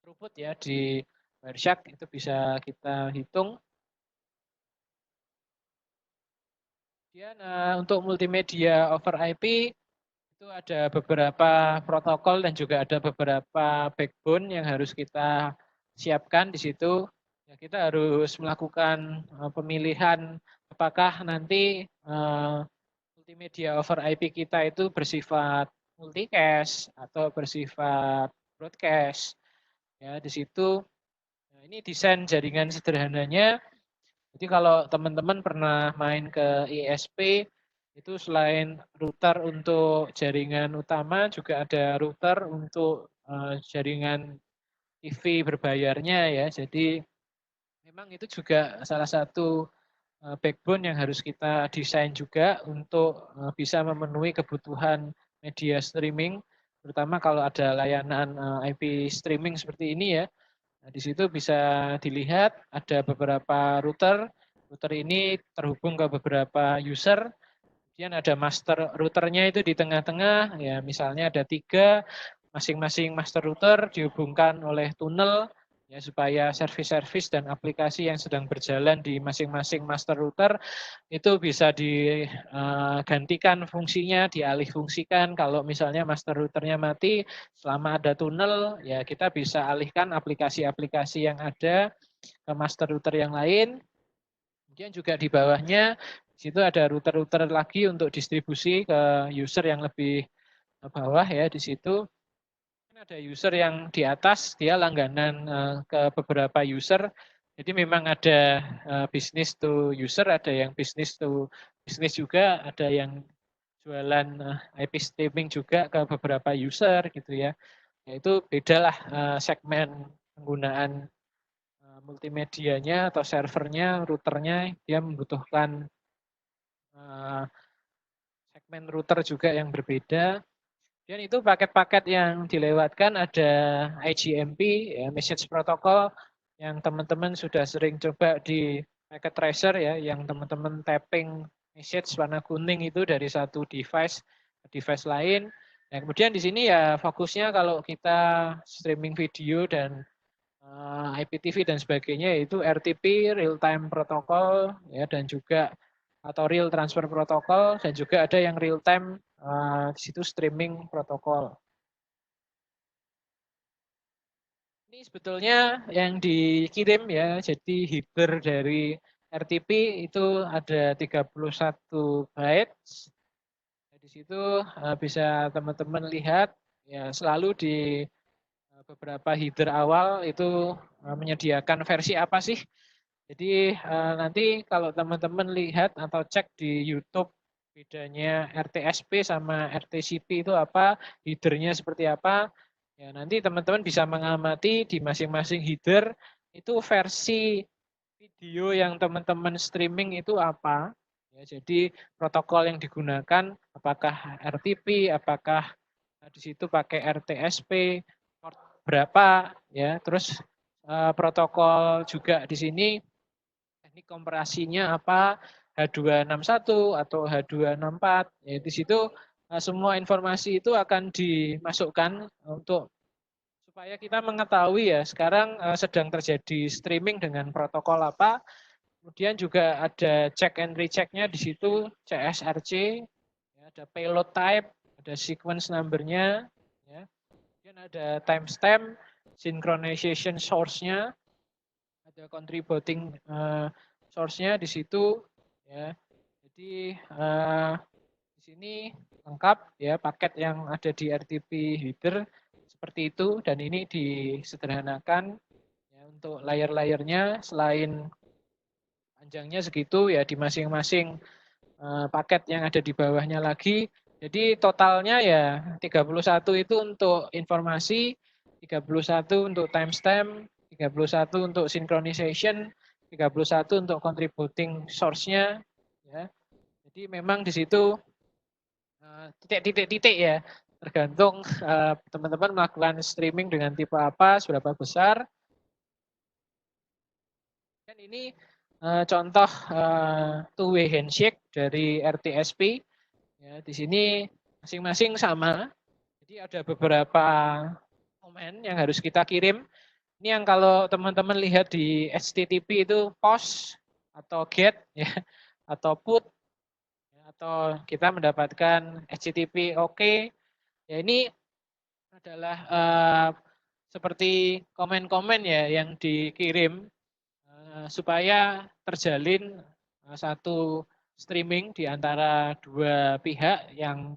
throughput ya di Wireshark, itu bisa kita hitung. Kemudian untuk multimedia over IP itu ada beberapa protokol dan juga ada beberapa backbone yang harus kita siapkan di situ. Ya, kita harus melakukan pemilihan apakah nanti multimedia over IP kita itu bersifat multicast atau bersifat broadcast. Ya, di situ ini desain jaringan sederhananya. Jadi kalau teman-teman pernah main ke ISP, itu selain router untuk jaringan utama, juga ada router untuk jaringan TV berbayarnya ya. Jadi memang itu juga salah satu backbone yang harus kita desain juga untuk bisa memenuhi kebutuhan media streaming, terutama kalau ada layanan IP streaming seperti ini ya. Nah, di situ bisa dilihat ada beberapa router. Router ini terhubung ke beberapa user. Kemudian ada master routernya itu di tengah-tengah. Ya, misalnya ada 3, masing-masing master router dihubungkan oleh tunnel ya supaya service-service dan aplikasi yang sedang berjalan di masing-masing master router itu bisa digantikan fungsinya, dialih fungsikan. Kalau misalnya master routernya mati, selama ada tunnel, ya kita bisa alihkan aplikasi-aplikasi yang ada ke master router yang lain. Kemudian juga di bawahnya, di situ ada router-router lagi untuk distribusi ke user yang lebih bawah ya di situ. Ada user yang di atas, dia langganan ke beberapa user. Jadi memang ada bisnis to user, ada yang bisnis to bisnis juga, ada yang jualan IP streaming juga ke beberapa user gitu ya. Itu bedalah segmen penggunaan multimedianya atau servernya, routernya, dia membutuhkan segmen router juga yang berbeda. Dan itu paket-paket yang dilewatkan ada IGMP, ya, Message Protocol, yang teman-teman sudah sering coba di packet tracer ya, yang teman-teman tapping message warna kuning itu dari satu device ke device lain. Nah, kemudian di sini ya fokusnya kalau kita streaming video dan IPTV dan sebagainya yaitu RTP, real time protocol ya, dan juga atau real transfer protocol, dan juga ada yang real time di situ streaming protokol. Ini sebetulnya yang dikirim ya, jadi header dari RTP itu ada 31 bytes. Di situ bisa teman-teman lihat ya, selalu di beberapa header awal itu menyediakan versi apa sih. Jadi nanti kalau teman-teman lihat atau cek di YouTube bedanya RTSP sama RTCP itu apa, headernya seperti apa, ya nanti teman-teman bisa mengamati di masing-masing header itu versi video yang teman-teman streaming itu apa. Ya, jadi protokol yang digunakan apakah RTP, apakah di situ pakai RTSP, port berapa, ya. Terus protokol juga di sini teknik komparasinya apa, H261 atau H264. Ya, di situ semua informasi itu akan dimasukkan untuk supaya kita mengetahui ya sekarang sedang terjadi streaming dengan protokol apa. Kemudian juga ada check and recheck-nya di situ, CSRC, ya, ada payload type, ada sequence number-nya, ya. Kemudian ada timestamp, synchronization source-nya, ada contributing source-nya di situ, ya. Jadi di sini lengkap ya paket yang ada di RTP header seperti itu, dan ini disederhanakan ya, untuk layer-layernya selain panjangnya segitu ya di masing-masing paket yang ada di bawahnya lagi. Jadi totalnya ya 31 itu untuk informasi, 31 untuk timestamp, 31 untuk synchronization, 31 untuk contributing source-nya. Ya. Jadi memang di situ titik-titik ya, tergantung teman-teman melakukan streaming dengan tipe apa, seberapa besar. Dan ini contoh two-way handshake dari RTSP. Ya, di sini masing-masing sama. Jadi ada beberapa komen yang harus kita kirim. Ini yang kalau teman-teman lihat di HTTP itu post atau get ya, atau put ya, atau kita mendapatkan HTTP oke. Ya ini adalah seperti komen-komen ya yang dikirim supaya terjalin satu streaming di antara dua pihak yang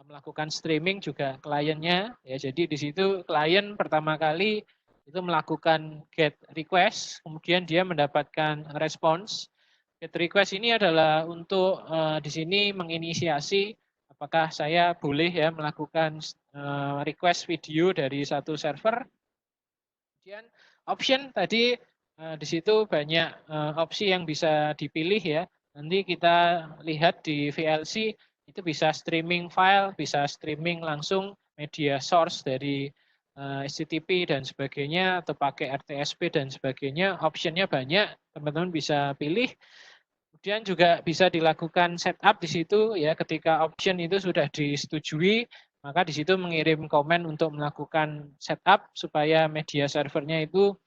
melakukan streaming juga kliennya ya. Jadi di situ klien pertama kali itu melakukan get request, kemudian dia mendapatkan response. Get request ini adalah untuk di sini menginisiasi apakah saya boleh ya melakukan request video dari satu server. Kemudian option tadi di situ banyak opsi yang bisa dipilih ya. Nanti kita lihat di VLC itu bisa streaming file, bisa streaming langsung media source dari HTTP dan sebagainya, atau pakai RTSP dan sebagainya. Optionnya banyak, teman-teman bisa pilih. Kemudian juga bisa dilakukan setup di situ ya, ketika option itu sudah disetujui, maka di situ mengirim komen untuk melakukan setup supaya media servernya itu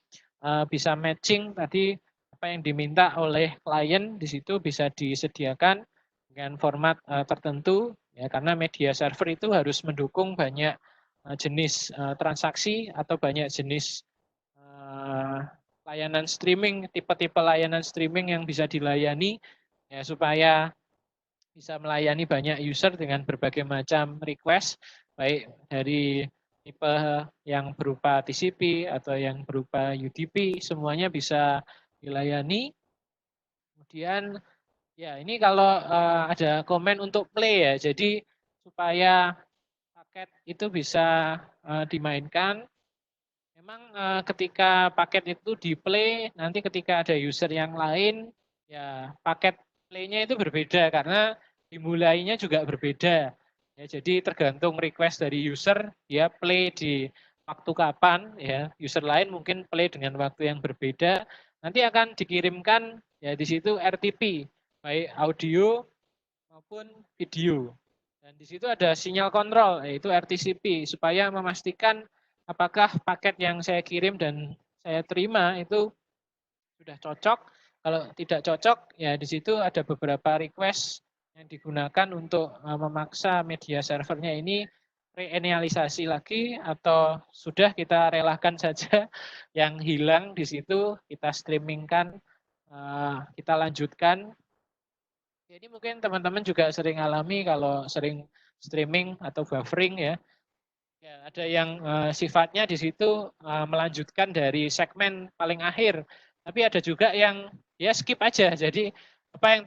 bisa matching tadi apa yang diminta oleh klien, di situ bisa disediakan dengan format tertentu ya, karena media server itu harus mendukung banyak jenis transaksi atau banyak jenis layanan streaming, tipe-tipe layanan streaming yang bisa dilayani ya, supaya bisa melayani banyak user dengan berbagai macam request, baik dari tipe yang berupa TCP atau yang berupa UDP, semuanya bisa dilayani. Kemudian ya ini kalau ada komen untuk play ya, jadi supaya paket itu bisa dimainkan. Memang ketika paket itu di play, nanti ketika ada user yang lain, ya paket play-nya itu berbeda karena dimulainya juga berbeda. Ya, jadi tergantung request dari user, dia play di waktu kapan ya user lain mungkin play dengan waktu yang berbeda, nanti akan dikirimkan ya di situ RTP baik audio maupun video. Dan di situ ada sinyal kontrol yaitu RTCP supaya memastikan apakah paket yang saya kirim dan saya terima itu sudah cocok. Kalau tidak cocok ya di situ ada beberapa request yang digunakan untuk memaksa media servernya ini reinisialisasi lagi atau sudah kita relakan saja yang hilang di situ kita streamingkan, kita lanjutkan. Jadi mungkin teman-teman juga sering alami kalau sering streaming atau buffering ya. Ya ada yang sifatnya di situ melanjutkan dari segmen paling akhir, tapi ada juga yang ya skip aja. Jadi apa yang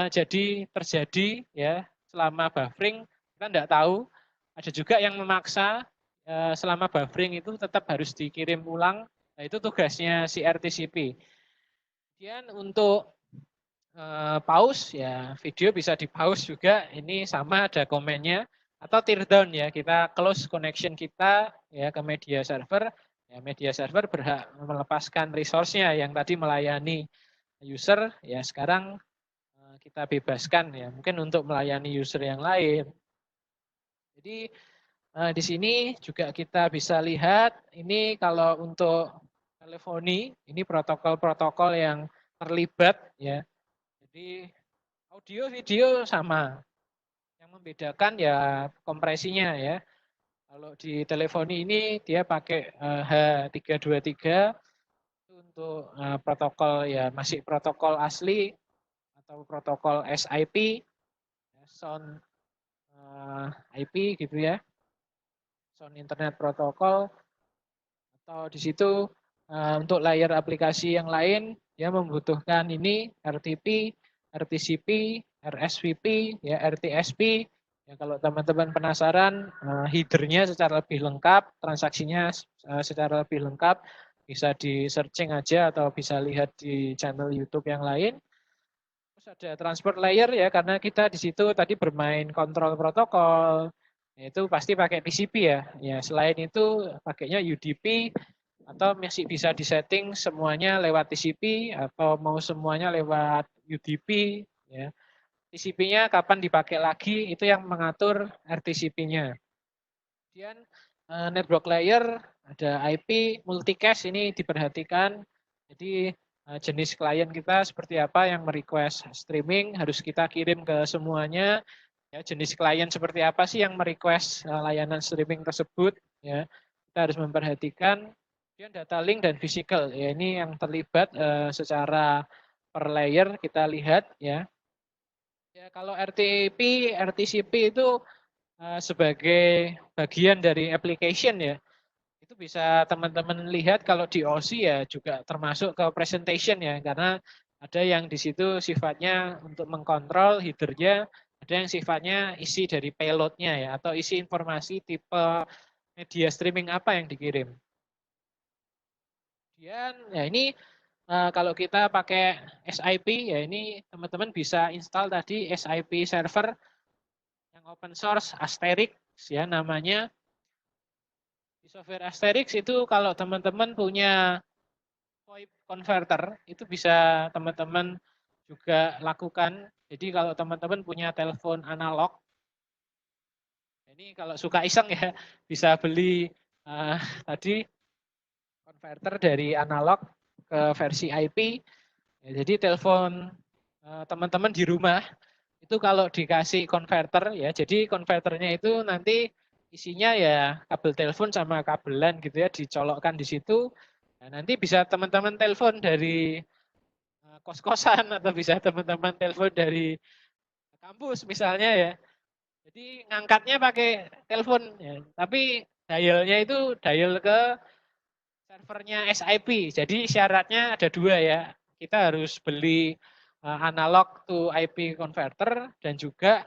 jadi terjadi ya selama buffering kita tidak tahu. Ada juga yang memaksa selama buffering itu tetap harus dikirim ulang. Nah, itu tugasnya si RTCP. Kemudian untuk pause ya video bisa di pause juga. Ini sama ada komennya atau teardown ya. Kita close connection kita ya ke media server. Ya, media server berhak melepaskan resource-nya yang tadi melayani user ya sekarang kita bebaskan ya mungkin untuk melayani user yang lain. Jadi di sini juga kita bisa lihat ini kalau untuk teleponi ini protokol-protokol yang terlibat ya. Jadi audio video sama. Yang membedakan ya kompresinya ya. Kalau di teleponi ini dia pakai H323 itu untuk protokol ya masih protokol asli atau protokol SIP, sound IP gitu ya. Sound Internet Protocol atau di situ untuk layer aplikasi yang lain ya membutuhkan ini RTP, RTCP, RSVP, ya RTSP. Ya kalau teman-teman penasaran headernya secara lebih lengkap, transaksinya secara lebih lengkap bisa di searching aja atau bisa lihat di channel YouTube yang lain. Terus ada transport layer ya karena kita di situ tadi bermain kontrol protokol. Itu pasti pakai TCP ya. Ya selain itu pakainya UDP atau masih bisa disetting semuanya lewat TCP atau mau semuanya lewat UDP ya. TCP-nya kapan dipakai lagi itu yang mengatur RTCP-nya. Kemudian network layer ada IP multicast ini diperhatikan. Jadi jenis klien kita seperti apa yang merequest streaming harus kita kirim ke semuanya. Ya, jenis klien seperti apa sih yang merequest layanan streaming tersebut ya. Kita harus memperhatikan. Kemudian data link dan physical ya ini yang terlibat secara per layer kita lihat ya. Ya kalau RTP, RTCP itu sebagai bagian dari application ya. Itu bisa teman-teman lihat kalau di OC ya juga termasuk ke presentation ya karena ada yang di situ sifatnya untuk mengkontrol headernya, ada yang sifatnya isi dari payloadnya ya atau isi informasi tipe media streaming apa yang dikirim. Kemudian ya ini kalau kita pakai SIP ya ini teman-teman bisa install tadi SIP server yang open source Asterix ya namanya. Di software Asterix itu kalau teman-teman punya VoIP converter itu bisa teman-teman juga lakukan. Jadi kalau teman-teman punya telepon analog, ini kalau suka iseng ya bisa beli tadi converter dari analog ke versi IP. Ya, jadi telepon teman-teman di rumah itu kalau dikasih konverter ya, jadi konverternya itu nanti isinya ya kabel telepon sama kabelan gitu ya, dicolokkan di situ. Nah, nanti bisa teman-teman telepon dari kos-kosan atau bisa teman-teman telepon dari kampus misalnya ya. Jadi ngangkatnya pakai telepon ya, tapi dialnya itu dial ke servernya SIP. Jadi syaratnya ada dua ya. Kita harus beli analog to IP converter dan juga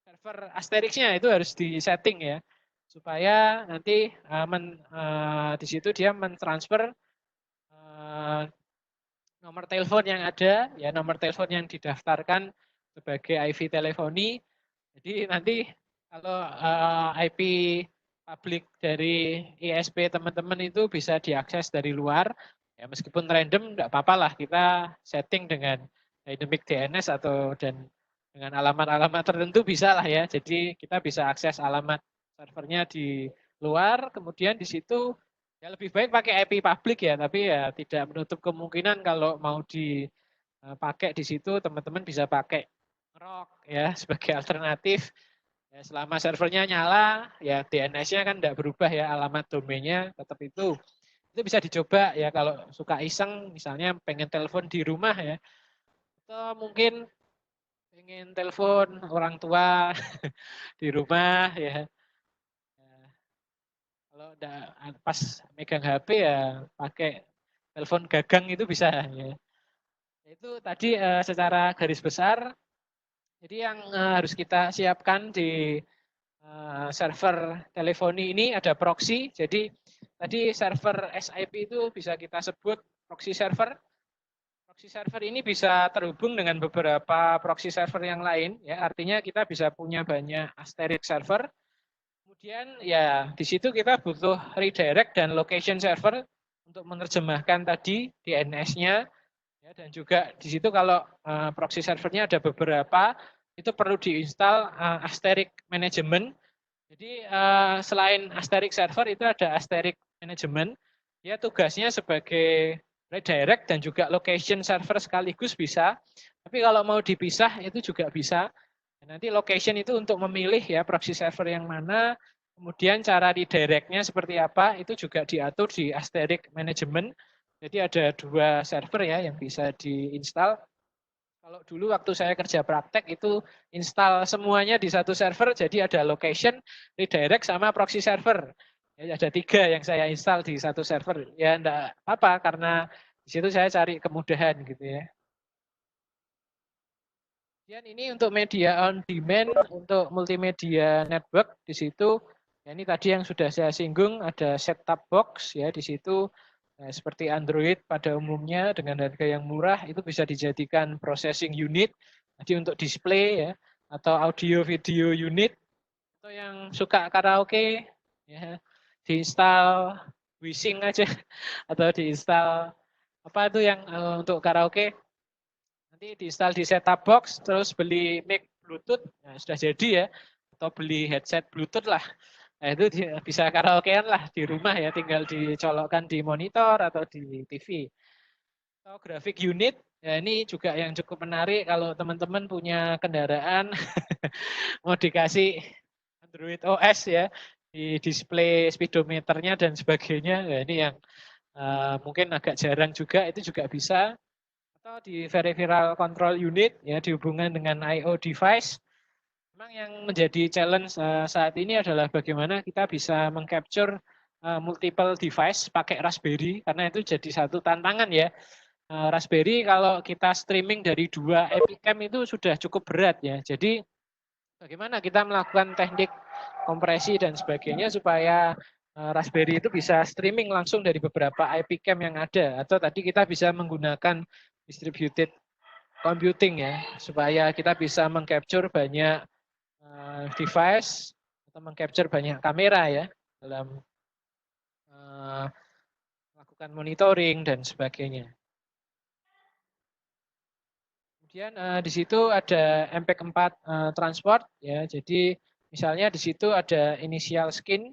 server Asterix-nya itu harus disetting ya. Supaya nanti di situ dia mentransfer nomor telepon yang ada, ya nomor telepon yang didaftarkan sebagai IP teleponi. Jadi nanti kalau IP publik dari ISP teman-teman itu bisa diakses dari luar. Ya, meskipun random, enggak apa-apa lah kita setting dengan dynamic DNS atau dan dengan alamat-alamat tertentu bisa lah ya. Jadi kita bisa akses alamat servernya di luar, kemudian di situ ya lebih baik pakai IP publik ya, tapi ya tidak menutup kemungkinan kalau mau dipakai di situ teman-teman bisa pakai ROC ya sebagai alternatif. Ya, selama servernya nyala, ya DNS-nya kan tidak berubah ya, alamat domainnya tetap itu. Itu bisa dicoba ya kalau suka iseng, misalnya pengen telepon di rumah ya, atau mungkin pengen telepon orang tua di rumah ya. Kalau udah pas megang HP ya pakai telepon gagang itu bisa ya. Itu tadi secara garis besar. Jadi yang harus kita siapkan di server teleponi ini ada proxy. Jadi tadi server SIP itu bisa kita sebut proxy server. Proxy server ini bisa terhubung dengan beberapa proxy server yang lain. Ya, artinya kita bisa punya banyak asterisk server. Kemudian ya di situ kita butuh redirect dan location server untuk menerjemahkan tadi DNS-nya. Ya, dan juga di situ kalau proxy servernya ada beberapa, itu perlu diinstal asterisk management. Jadi selain asterisk server itu ada asterisk management. Dia tugasnya sebagai redirect dan juga location server sekaligus bisa. Tapi kalau mau dipisah itu juga bisa. Nanti location itu untuk memilih ya proxy server yang mana, kemudian cara redirectnya seperti apa, itu juga diatur di asterisk management. Jadi ada 2 server ya yang bisa diinstal. Kalau dulu waktu saya kerja praktek itu install semuanya di satu server, jadi ada location, redirect, sama proxy server. Ya, ada 3 yang saya install di satu server. Ya enggak apa karena di situ saya cari kemudahan gitu ya. Kemudian ini untuk media on demand, untuk multimedia network di situ. Ya ini tadi yang sudah saya singgung ada set-top box ya di situ. Nah, seperti Android pada umumnya dengan harga yang murah itu bisa dijadikan processing unit. Jadi untuk display ya atau audio video unit. Atau yang suka karaoke ya diinstal Wishing aja atau diinstal apa itu yang untuk karaoke. Nanti diinstal di set-top box, terus beli mic Bluetooth, nah, sudah jadi ya. Atau beli headset Bluetooth lah. Nah, itu bisa karaokean lah di rumah ya, tinggal dicolokkan di monitor atau di TV. Atau graphic unit, ya ini juga yang cukup menarik kalau teman-teman punya kendaraan mau dikasih Android OS ya, di display speedometernya dan sebagainya. Ya, ini yang mungkin agak jarang juga, itu juga bisa. Atau di peripheral control unit ya dihubungkan dengan I/O device. Memang yang menjadi challenge saat ini adalah bagaimana kita bisa mengcapture multiple device pakai Raspberry karena itu jadi satu tantangan ya. Raspberry kalau kita streaming dari 2 Epicam itu sudah cukup berat ya. Jadi bagaimana kita melakukan teknik kompresi dan sebagainya supaya Raspberry itu bisa streaming langsung dari beberapa IP cam yang ada. Atau tadi kita bisa menggunakan distributed computing ya, supaya kita bisa mengcapture banyak device atau mengcapture banyak kamera ya dalam melakukan monitoring dan sebagainya. Kemudian di situ ada MPEG 4 transport ya. Jadi misalnya di situ ada initial skin